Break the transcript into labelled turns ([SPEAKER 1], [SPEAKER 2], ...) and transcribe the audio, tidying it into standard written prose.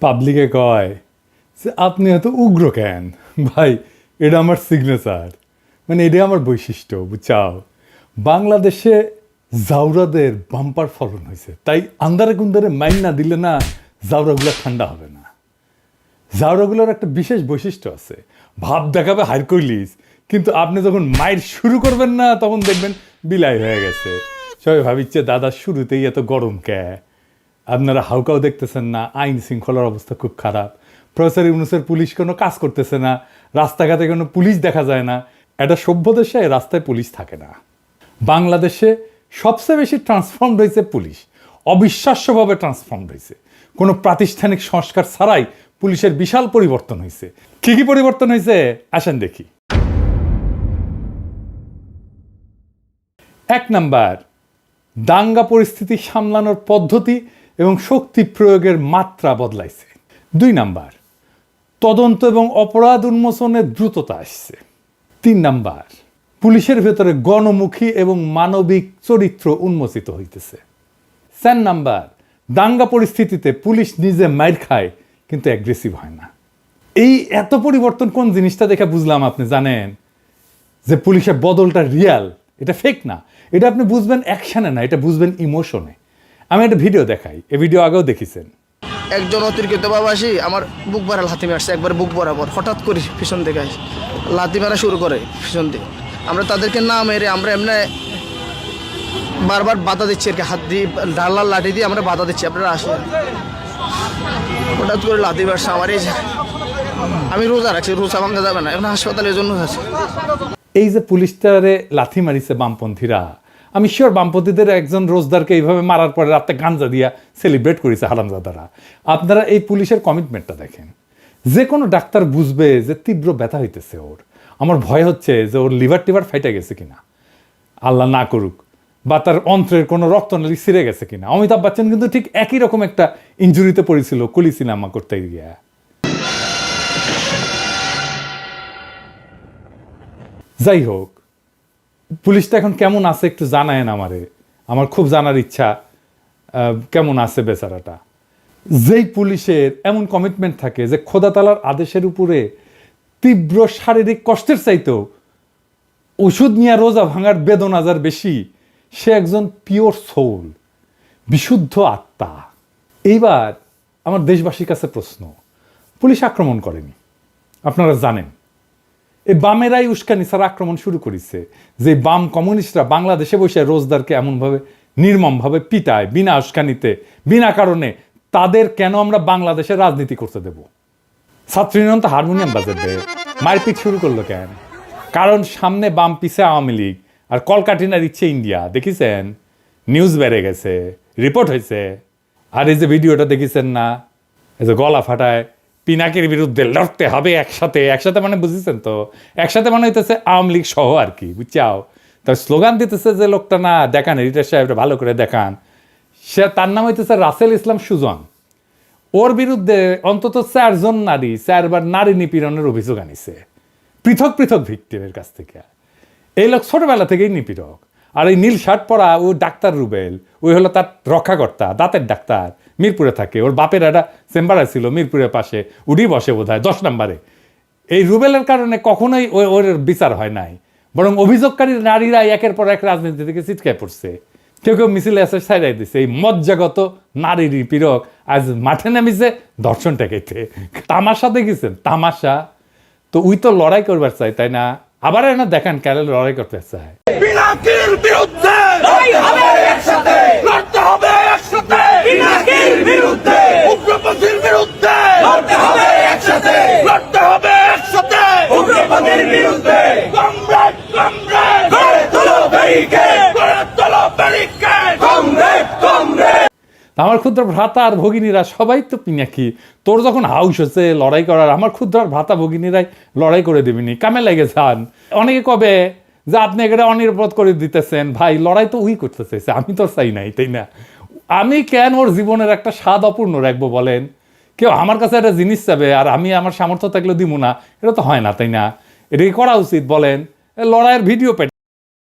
[SPEAKER 1] পাবলিকে কয় যে আপনি এত উগ্র কেন ভাই, এটা আমার সিগনেচার, মানে এটাই আমার বৈশিষ্ট্য, বুঝছাও। বাংলাদেশে জাউরাদের বাম্পার ফলন হয়েছে, তাই আন্দারে কুন্দারে মাইন না দিলে না জাউরাগুলো ঠান্ডা হবে না। জাউরাগুলোর একটা বিশেষ বৈশিষ্ট্য আছে, ভাব দেখাবে হারকুলিস, কিন্তু আপনি যখন মাইর শুরু করবেন না তখন দেখবেন বিলাই হয়ে গেছে। সবাই ভাবিচ্ছে দাদা শুরুতেই এত গরম কে, আপনারা হাউকাও দেখতেছেন না, আইন শৃঙ্খলার অবস্থা খুব খারাপ, প্রফেসর ইউনূসের পুলিশ কোনো কাজ করতেছে না, রাস্তাঘাটে কোনো পুলিশ দেখা যায় না। একটা সভ্য দেশে রাস্তায় পুলিশ থাকে না। বাংলাদেশে সবচেয়ে বেশি ট্রান্সফর্মড হয়েছে পুলিশ, অবিশ্বাস্যভাবে ট্রান্সফর্মড হয়েছে। কোনো প্রাতিষ্ঠানিক সংস্কার ছাড়াই পুলিশের বিশাল পরিবর্তন হয়েছে। কী কী পরিবর্তন হয়েছে আসেন দেখি। 1 নাম্বার, দাঙ্গা পরিস্থিতি সামলানোর পদ্ধতি এবং শক্তি প্রয়োগের মাত্রা বদলাইছে। 2 নাম্বার, তদন্ত এবং অপরাধ উন্মোচনের দ্রুততা আসছে। 3 নাম্বার, পুলিশের ভেতরে গণমুখী এবং মানবিক চরিত্র উন্মোচিত হইতেছে। 4 নাম্বার, দাঙ্গা পরিস্থিতিতে পুলিশ নিজে মাইর খায় কিন্তু অ্যাগ্রেসিভ হয় না। এই এত পরিবর্তন কোন জিনিসটা দেখে বুঝলাম আপনি জানেন যে পুলিশের বদলটা রিয়াল, এটা ফেক না। এটা আপনি বুঝবেন অ্যাকশনে না, এটা বুঝবেন ইমোশনে। আমি একটা ভিডিও দেখাই, এই ভিডিও আগেও দেখেছেন।
[SPEAKER 2] একজন অতিরিক্ত বাবাসী আমার বুক ভরা লাথি মারছে, একবার বুক বরাবর, হঠাৎ করে পিছন থেকে লাথি মারা শুরু করে পিছন দিয়ে। আমরা তাদেরকে না মেরে আমরা এমনি বারবার বাধা দিচ্ছি আর কি, হাত দিয়ে ঢালার লাঠি দিয়ে আমরা বাধা দিচ্ছি, আপনারা আসেন। হঠাৎ করে লাথি মারছে আমার, এই আমি রোজা রাখছি, রোজা ভাঙা যাবে না, এখন হাসপাতালের জন্য আছে।
[SPEAKER 1] এই যে পুলিশটারে লাথি মারিছে বামপন্থীরা, আমি শিওর বামপন্থীদের একজন রোজদারকে এইভাবে মারার পরে রাতে গাঞ্জা দিয়া সেলিব্রেট করেছে হারামজাদারা। আপনারা এই পুলিশের কমিটমেন্টটা দেখেন। যে কোনো ডাক্তার বুঝবে যে তীব্র ব্যথা হইতেছে ওর। আমার ভয় হচ্ছে যে ওর লিভার টিভার ফাইটে গেছে কিনা, আল্লাহ না করুক, বা তার অন্ত্রের কোনো রক্তনালী ছিঁড়ে গেছে কিনা। অমিতাভ বচ্চন কিন্তু ঠিক একই রকম একটা ইনজুরিতে পড়েছিল কুলি সিনেমা করতে গিয়া। যাই হোক, পুলিশটা এখন কেমন আছে একটু জানায়েন আমারে, আমার খুব জানার ইচ্ছা কেমন আছে বেচারাটা। যেই পুলিশের এমন কমিটমেন্ট থাকে যে খোদা তাআলার আদেশের উপরে তীব্র শারীরিক কষ্টের চাইতেও ওষুধ নিয়ে রোজা ভাঙার বেদনা যার বেশি, সে একজন পিওর সোল, বিশুদ্ধ আত্মা। এইবার আমার দেশবাসীর কাছে প্রশ্ন, পুলিশ আক্রমণ করেনি, আপনারা জানেন। এই বামেরাই উস্কানি ছাড়া আক্রমণ শুরু করেছে, যে বাম কমিউনিস্টরা বাংলাদেশে বসে রোজদারকে এমনভাবে নির্মমভাবে পিটায় বিনা উস্কানিতে, বিনা কারণে। তাদের কেন আমরা বাংলাদেশে রাজনীতি করতে দেব? ছাত্রীনন তো হারমোনিয়াম বাজাবে, মারপিট শুরু করলো কেন? কারণ সামনে বাম, পিছে আওয়ামী লীগ, আর কলকাঠিনার ইচ্ছে ইন্ডিয়া। দেখেছেন, নিউজ বেড়ে গেছে, রিপোর্ট হয়েছে। আর এই যে ভিডিওটা দেখেছেন না, এই যে গলা ফাটায় পিনাকির বিরুদ্ধে লড়তে হবে একসাথে, একসাথে মানে বুঝেছেন তো, একসাথে মানে হইতেছে আওয়ামী লীগ সহ আর কি, বুঝছাও। তার স্লোগান দিতেছে যে লোকটা, না দেখান এডিটর সাহেবটা ভালো করে দেখান, সে তার নাম হইতেছে রাসেল ইসলাম সুজন। ওর বিরুদ্ধে অন্তত 4 জন নারী 4 বার নারী নিপীড়নের অভিযোগ আনিছে পৃথক পৃথক ভিক্টিমের কাছ থেকে। এই লোক ছোটবেলা থেকেই নিপীড়ক। আর এই নীল শার্ট পরা ও ডাক্তার রুবেল, ওই হলো তার রক্ষাকর্তা, দাঁতের ডাক্তার, মিরপুরে থাকে। ওর বাপের একটা চেম্বার ছিল মিরপুরের পাশে, উডি বসে বোধ হয় 10 নম্বরে। এই রুবেলের কারণে কখনোই ওর বিচার হয় নাই, বরং অভিযোগকারী নারীরা একের পর এক রাজনীতি থেকে ছিটকায় পড়ছে। কেউ কেউ মিছিলে এসে সাইডাই দিচ্ছে। এই মজ্জাগত নারী নিপীড়ক আজ মাঠে নামিছে ধর্ষণ ঠেকাইতে। তামাশা দেখেছেন, তামাশা। তো উই তো লড়াই করবার চাই, তাই না? আবার না দেখান কেন লড়াই করতে চায়।
[SPEAKER 3] পিনাকির বিরুদ্ধে লড়াই হবে একসাথে, লড়তে হবে একসাথে। পিনাকির বিরুদ্ধে, উগ্রপন্থীর বিরুদ্ধে লড়তে হবে একসাথে, লড়তে হবে একসাথে। উগ্রপন্থীর বিরুদ্ধে কমরেড, কমরেড, গড়ে তোলো ব্যারিকেড, গড়ে তোলো ব্যারিকেড, কমরেড, কমরেড।
[SPEAKER 1] আমার ক্ষুদ্র ভ্রাতা আর ভগিনীরা সবাই তো পিনাকি। তোর যখন হাউস হচ্ছে লড়াই করার, আমার ক্ষুদ্র ভ্রাতা ভগিনীরাই লড়াই করে দেবিনি, কামে লেগে যান। অনেকে কবে যে আপনি এখানে অনিরাপদ করে দিতেছেন। ভাই, লড়াই তো উই করতে চাইছে, আমি তো চাই নাই, তাই না? আমি কেন ওর জীবনের একটা স্বাদ অপূর্ণ রাখবো বলেন? কেউ আমার কাছে একটা জিনিস চাবে আর আমি আমার সামর্থ্য থাকলে দিব না, এটা তো হয় না, তাই না? এটা কি করা উচিত বলেন? লড়াইয়ের ভিডিও পেটে